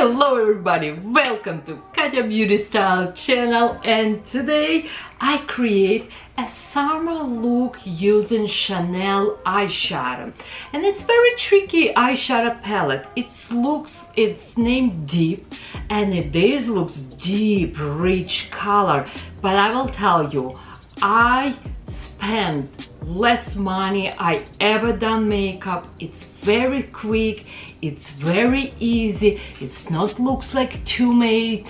Hello everybody, welcome to Katya Beauty Style channel, and today I create a summer look using Chanel eyeshadow, and it's very tricky eyeshadow palette. It's named Deep, and it looks deep, rich color, but I will tell you, I spent less money I ever done makeup. It's very quick, it's very easy, it's not looks like too-made,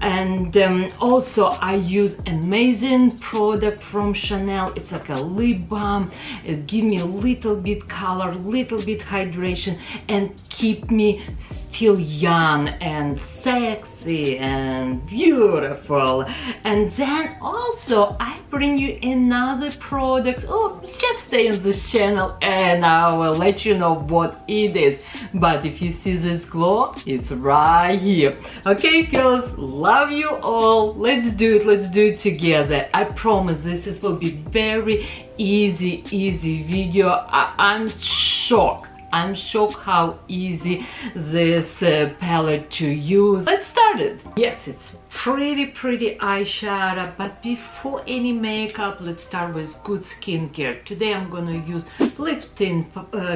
and also I use amazing product from Chanel. It's like a lip balm. It give me a little bit color, little bit hydration, and keep me still young and sexy and beautiful. And then also I bring you another product. Oh, just stay on this channel and I will let you know what it is. But if you see this glow, it's right here. Okay girls, love you all. Let's do it together. I promise this will be very easy video. I'm shocked how easy this palette to use. Let's start it. Yes, it's pretty eyeshadow, but before any makeup, let's start with good skincare. Today I'm gonna use lifting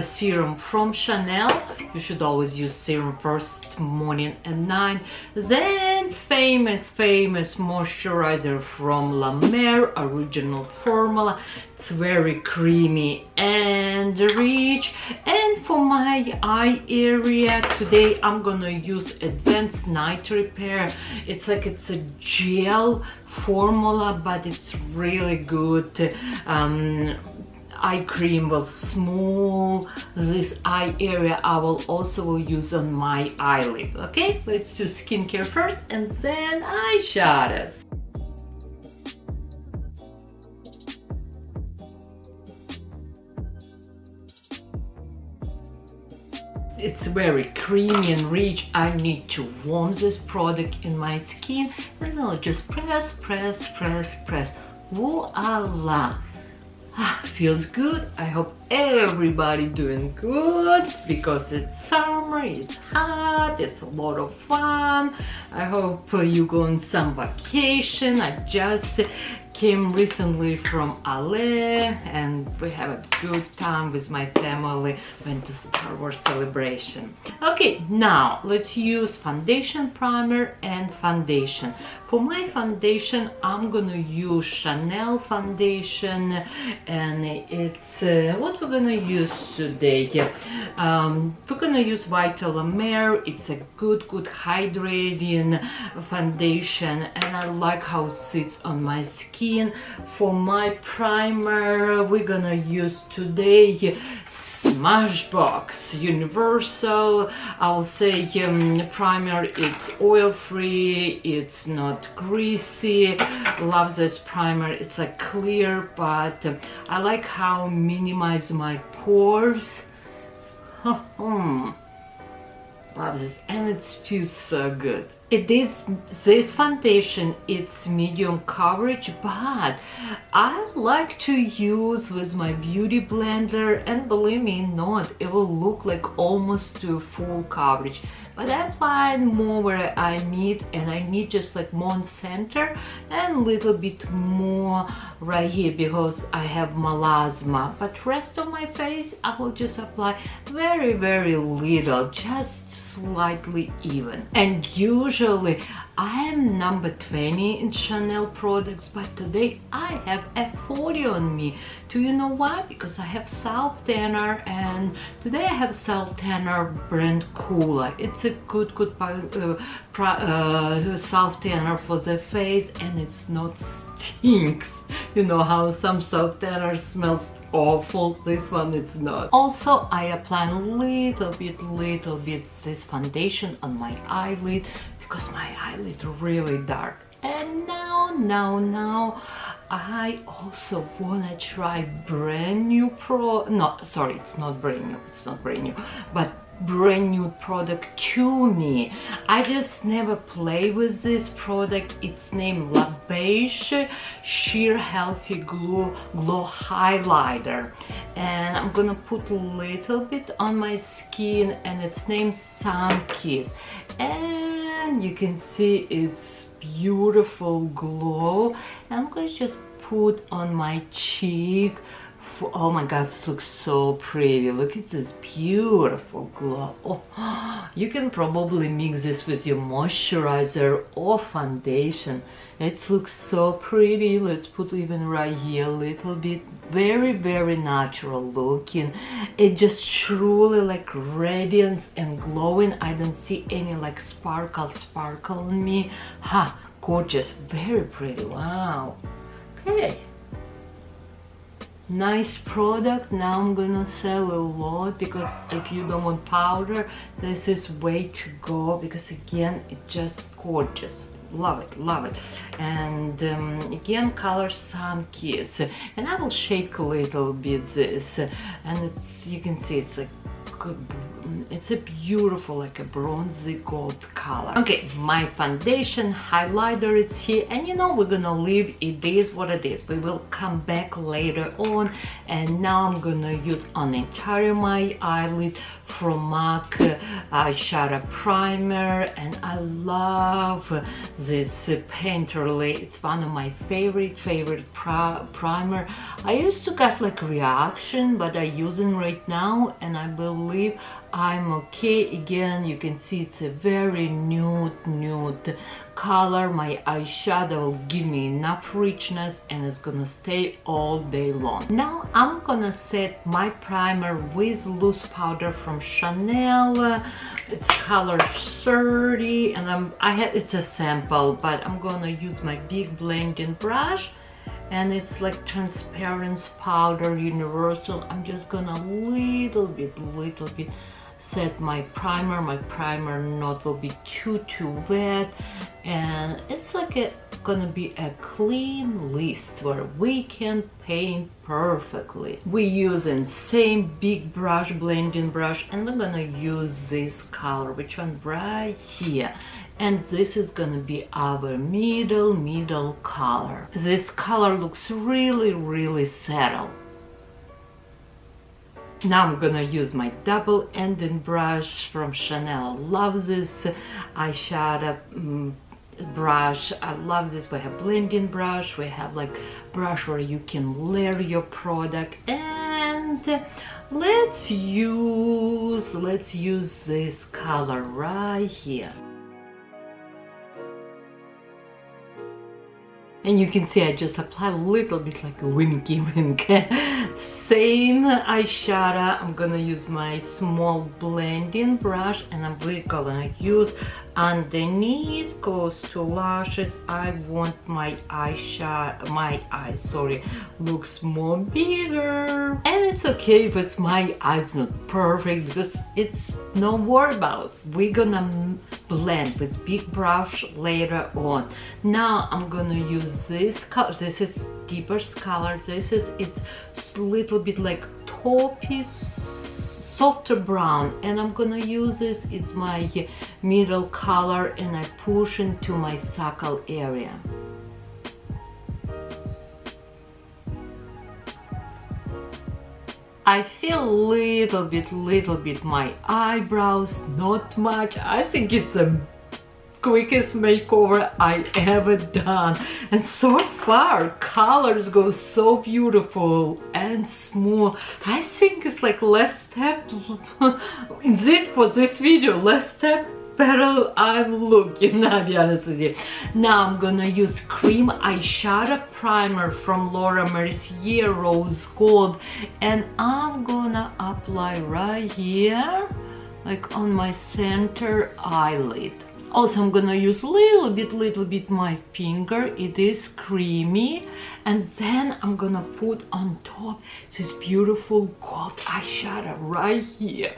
serum from Chanel. You should always use serum first, morning and night. Then famous moisturizer from Longwear, original formula. It's very creamy and rich. And for my eye area today I'm gonna use Advanced Night Repair. It's a gel formula, but it's really good. Eye cream will smooth this eye area. I will also use on my eyelid. Okay, let's do skincare first and then eyeshadows. It's very creamy and rich. I need to warm this product in my skin, and then I'll just press. Voila! Feels good. I hope everybody doing good because it's summer, it's hot, it's a lot of fun. I hope you go on some vacation. I just came recently from LA and we have a good time with my family. Went to Star Wars celebration. Okay, now let's use foundation, primer and foundation. For my foundation I'm gonna use Chanel foundation, and it's what we're gonna use today. We're gonna use Vital Mer. It's a good hydrating foundation, and I like how it sits on my skin. For my primer we're gonna use today SMASHBOX Universal. I'll say primer, it's oil free, it's not greasy. Love this primer. It's like clear, but I like how minimize my pores. Love this, and it feels so good. This foundation, it's medium coverage, but I like to use with my beauty blender, and believe me not, it will look like almost to full coverage, but I apply more where I need, and I need just like more in center and a little bit more right here because I have melasma. But rest of my face I will just apply very little, just slightly even. And usually I am number 20 in Chanel products, but today I have a 40 on me. Do you know why? Because I have self tanner, and today I have self tanner brand Cooler. It's a good self tanner for the face, and it's not stinks. You know how some self tanner smells awful. This one it's not. Also I apply a little bit this foundation on my eyelid because my eyelid really dark. And now I also wanna try brand new it's not brand new, but brand new product to me. I just never play with this product. It's named Beiges Sheer Healthy Glow Highlighter, and I'm gonna put a little bit on my skin, and it's named Sun Kiss. And you can see it's beautiful glow. I'm going to just put on my cheek. Oh my god, this looks so pretty. Look at this beautiful glow. Oh, you can probably mix this with your moisturizer or foundation. It looks so pretty. Let's put even right here a little bit. Very, very natural looking. It just truly like radiance and glowing. I don't see any like sparkle on me. Ha, gorgeous. Very pretty. Wow. Okay. Nice product. Now I'm gonna sell a lot, because if you don't want powder, this is way to go, because again it's just gorgeous. Love it, love it. And again, color Sun Kiss, and I will shake a little bit this, and it's, you can see it's like it's a beautiful like a bronzy gold color. Okay, my foundation highlighter, it's here, and you know we're gonna leave it is what it is. We will come back later on. And now I'm gonna use on entire my eyelid from MAC eyeshadow primer, and I love this Painterly. It's one of my favorite primer. I used to get like reaction, but I use it right now, and I believe I'm okay. Again, you can see it's a very nude color. My eyeshadow will give me enough richness, and it's gonna stay all day long. Now I'm gonna set my primer with loose powder from Chanel. It's color 30, and it's a sample, but I'm gonna use my big blending brush, and it's like transparent powder, universal. I'm just gonna little bit set my primer. My primer not will be too wet, and it's like gonna be a clean list where we can paint perfectly. We using same big brush, blending brush, and we're gonna use this color, which one right here, and this is gonna be our middle color. This color looks really settled. Now I'm gonna use my double-ended brush from Chanel. Love this eyeshadow brush. I love this. We have blending brush, we have like brush where you can layer your product, and let's use this color right here. And you can see I just apply a little bit like a winky wink. Same eyeshadow. I'm gonna use my small blending brush, and I'm really gonna use underneath, close to lashes. I want my eyes looks more bigger. And it's okay if it's my eyes not perfect, because it's no worry about us. We're gonna blend with big brush later on. Now I'm gonna use this color. This is deepest color. This is it's a little bit like taupey, softer brown, and I'm gonna use this. It's my middle color, and I push into my suckle area. I feel little bit my eyebrows, not much. I think it's a quickest makeover I ever done, and so far colors go so beautiful and smooth. I think it's like less step in this video, less step better I'm looking, I'll be honest with you. Now I'm gonna use cream eyeshadow primer from Mercier Rose Gold, and I'm gonna apply right here, like on my center eyelid. Also, I'm gonna use little bit my finger. It is creamy, and then I'm gonna put on top this beautiful gold eyeshadow right here.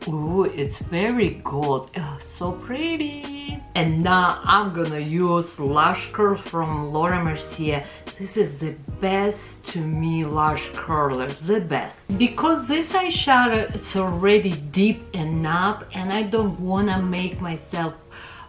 Ooh, it's very gold. Oh, so pretty. And now I'm gonna use lash curl from Mercier. This is the best to me lash curler, the best. Because this eyeshadow it's already deep enough, and I don't wanna make myself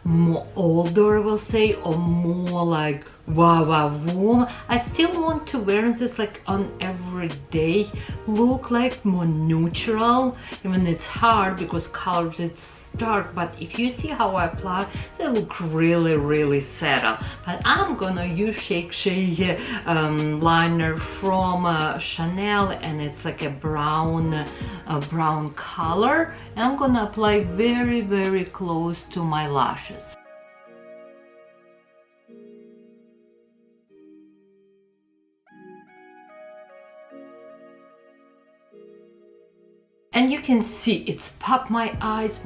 more older, I will say, or more like wow, wow, wow. I still want to wear this like on everyday look, like more neutral. Even it's hard because colors it's dark, but if you see how I apply, they look really settled. But I'm gonna use Shake Shake liner from Chanel, and it's like a brown color, and I'm gonna apply very close to my lashes. And you can see it's popped my eyes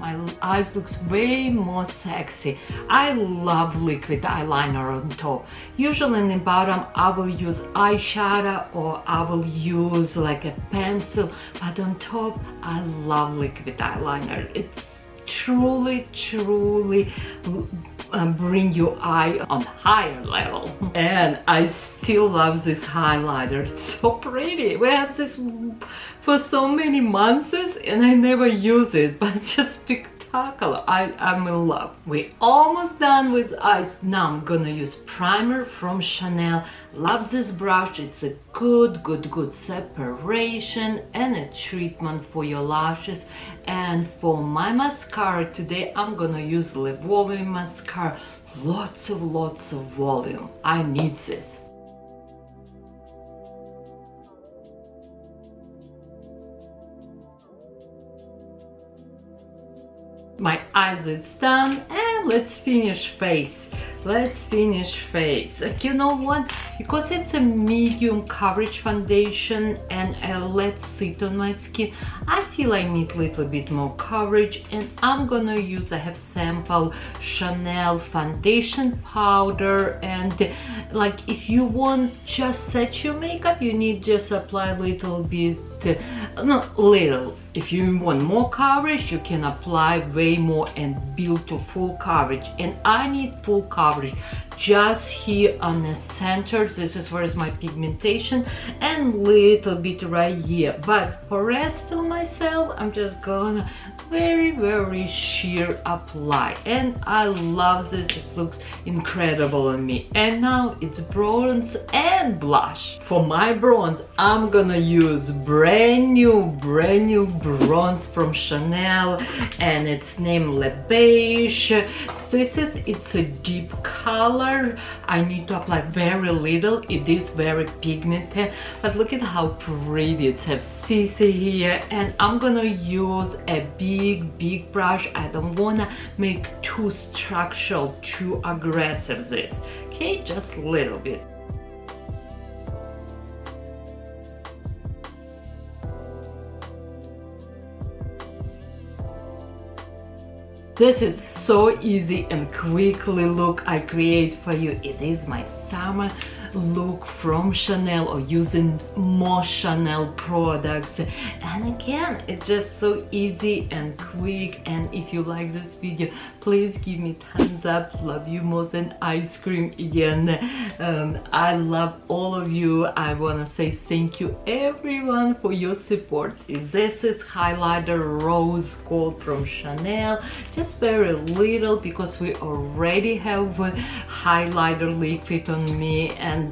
looks way more sexy. I love liquid eyeliner on top. Usually in the bottom I will use eyeshadow or I will use like a pencil, but on top I love liquid eyeliner. It's truly bring your eye on higher level. And I still love this highlighter. It's so pretty. We have this for so many months and I never use it, but it's just spectacular. I'm in love. We're almost done with eyes. Now I'm gonna use primer from Chanel. Love this brush. It's a good separation and a treatment for your lashes. And for my mascara today, I'm gonna use the volume mascara. Lots of volume. I need this. My eyelids done, and let's finish face. Let's finish face. You know what? Because it's a medium coverage foundation and I let sit on my skin, I feel I need a little bit more coverage, and I'm gonna use, I have sample Chanel foundation powder, and like if you want just set your makeup, you need just apply a little bit, not little. If you want more coverage, you can apply way more and build to full coverage. And I need full coverage just here on the center. This is where is my pigmentation, and little bit right here. But for rest of myself, I'm just gonna very sheer apply. And I love this. It looks incredible on me. And now it's bronze and blush. For my bronze, I'm gonna use brand new bronze from Chanel, and it's named Beiges. It's a deep color. I need to apply very little. It is very pigmented, but look at how pretty it has CC here. And I'm gonna use a big brush. I don't wanna make too structural, too aggressive this. Okay, just a little bit. This is so easy and quickly look I create for you. It is my summer look from Chanel, or using more Chanel products. And again, it's just so easy and quick. And if you like this video, please give me thumbs up. Love you more than ice cream. Again, I love all of you. I want to say thank you everyone for your support. This is highlighter rose gold from Chanel, just very little because we already have highlighter liquid on me. And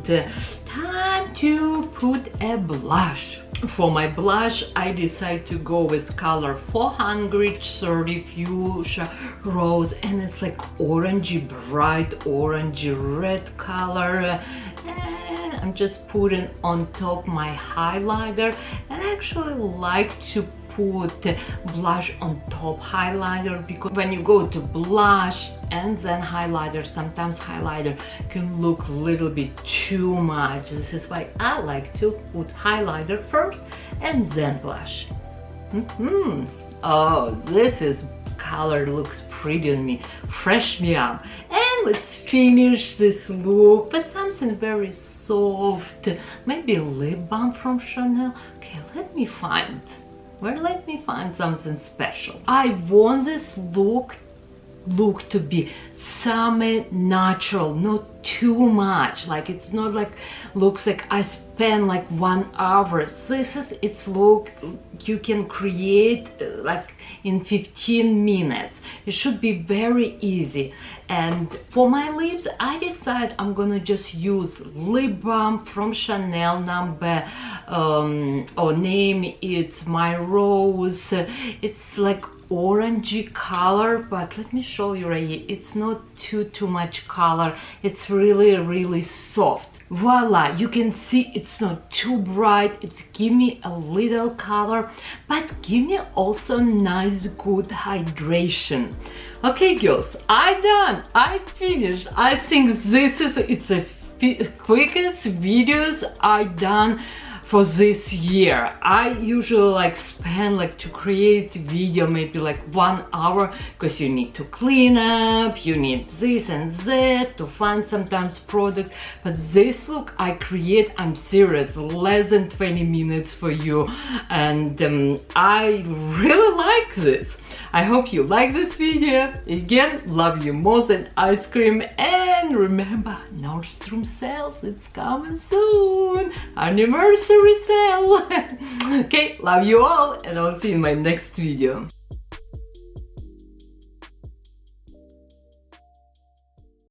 time to put a blush. For my blush, I decided to go with color 430 Fuchsia Rose, and it's like orangey, bright orangey red color. And I'm just putting on top my highlighter, and I actually like to put blush on top highlighter, because when you go to blush and then highlighter, sometimes highlighter can look a little bit too much. This is why I like to put highlighter first and then blush. Oh, this is color looks pretty on me, fresh me up. And let's finish this look with something very soft, maybe a lip balm from Chanel. Okay, let me find something special. I want this look look to be semi-natural, not too much. Like it's not like looks like I spend like 1 hour. This is its look you can create like in 15 minutes. It should be very easy. And for my lips, I decide I'm gonna just use lip balm from Chanel, number or name it's My Rose. It's like orangey color, but let me show you right here. It's not too much color. It's really soft. Voila, you can see it's not too bright. It's give me a little color, but give me also nice good hydration. Okay girls, I done, I finished. I think this is it's a quickest videos I done for this year. I usually like spend like to create video maybe like 1 hour, because you need to clean up, you need this and that to find sometimes products. But this look I create, I'm serious, less than 20 minutes for you, and I really like this. I hope you like this video. Again, love you more than ice cream, and remember, Nordstrom sales, it's coming soon, anniversary sale. Okay, love you all, and I'll see you in my next video.